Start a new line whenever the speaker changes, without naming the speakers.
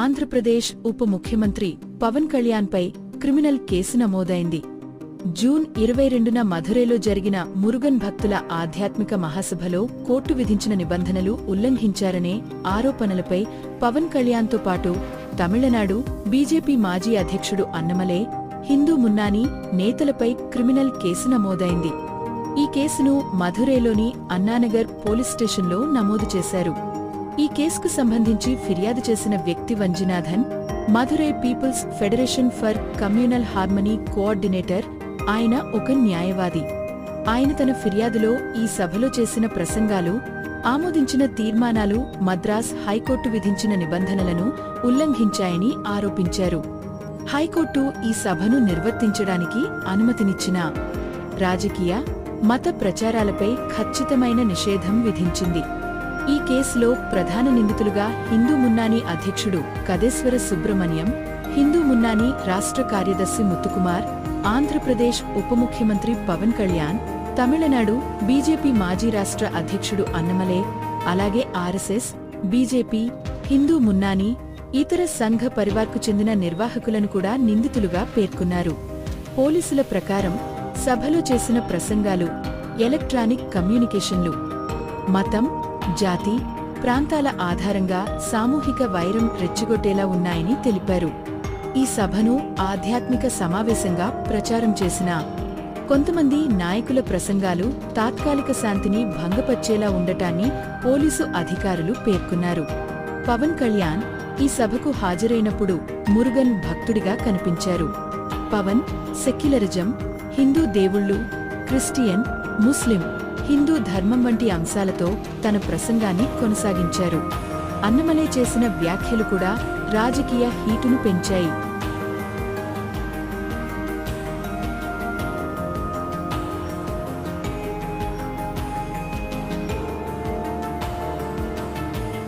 ఆంధ్రప్రదేశ్ ఉప ముఖ్యమంత్రి Pawan కళ్యాణ్పై criminal case నమోదైంది. జూన్ 22న మధురైలో జరిగిన మురుగన్ భక్తుల ఆధ్యాత్మిక మహాసభలో కోర్టు విధించిన నిబంధనలు ఉల్లంఘించారనే ఆరోపణలపై పవన్ కళ్యాణ్తో పాటు తమిళనాడు బీజేపీ మాజీ అధ్యక్షుడు అన్నమలై, హిందూ మున్నాని నేతలపై క్రిమినల్ కేసు నమోదైంది. ఈ కేసును మధురైలోని అన్నానగర్ పోలీస్ స్టేషన్లో నమోదు చేశారు. ఈ కేసుకు సంబంధించి ఫిర్యాదు చేసిన వ్యక్తి Vanjinathan, Madurai people's federation for communal harmony coordinator. ఆయన ఒక న్యాయవాది. ఆయన తన ఫిర్యాదులో ఈ సభలో చేసిన ప్రసంగాలు, ఆమోదించిన తీర్మానాలు మద్రాస్ హైకోర్టు విధించిన నిబంధనలను ఉల్లంఘించాయని ఆరోపించారు. హైకోర్టు ఈ సభను నిర్వర్తించడానికి అనుమతినిచ్చినా రాజకీయ, మత ప్రచారాలపై ఖచ్చితమైన నిషేధం విధించింది. ఈ కేసులో ప్రధాన నిందితులుగా హిందూ మున్నాని అధ్యక్షుడు కదేశ్వర సుబ్రహ్మణ్యం, హిందూ మున్నాని రాష్ట్ర కార్యదర్శి ముత్తుకుమార్, ఆంధ్రప్రదేశ్ ఉప ముఖ్యమంత్రి పవన్ కళ్యాణ్, తమిళనాడు బీజేపీ మాజీ రాష్ట్ర అధ్యక్షుడు అన్నమలై, అలాగే ఆర్ఎస్ఎస్, బీజేపీ, హిందూ మున్నాని, ఇతర సంఘ పరివార్కు చెందిన నిర్వాహకులను కూడా నిందితులుగా పేర్కొన్నారు. పోలీసుల ప్రకారం సభలో చేసిన ప్రసంగాలు, ఎలక్ట్రానిక్ కమ్యూనికేషన్లు మతం, జాతి, ప్రాంతాల ఆధారంగా సామూహిక వైరం రెచ్చగొట్టేలా ఉన్నాయని తెలిపారు. ఈ సభను ఆధ్యాత్మిక సమావేశంగా ప్రచారం చేసిన కొంతమంది నాయకుల ప్రసంగాలు తాత్కాలిక శాంతిని భంగపర్చేలా ఉండటాన్ని పోలీసు అధికారులు పేర్కొన్నారు. పవన్ కళ్యాణ్ ఈ సభకు హాజరైనప్పుడు మురుగన్ భక్తుడిగా కనిపించారు. పవన్ సెక్యులరిజం, హిందూ దేవుళ్ళు, క్రిస్టియన్, ముస్లిం, హిందూ ధర్మం వంటి అంశాలతో తన ప్రసంగాన్ని కొనసాగించారు. అన్నమలై చేసిన వ్యాఖ్యలు కూడా రాజకీయ హీటును పెంచాయి.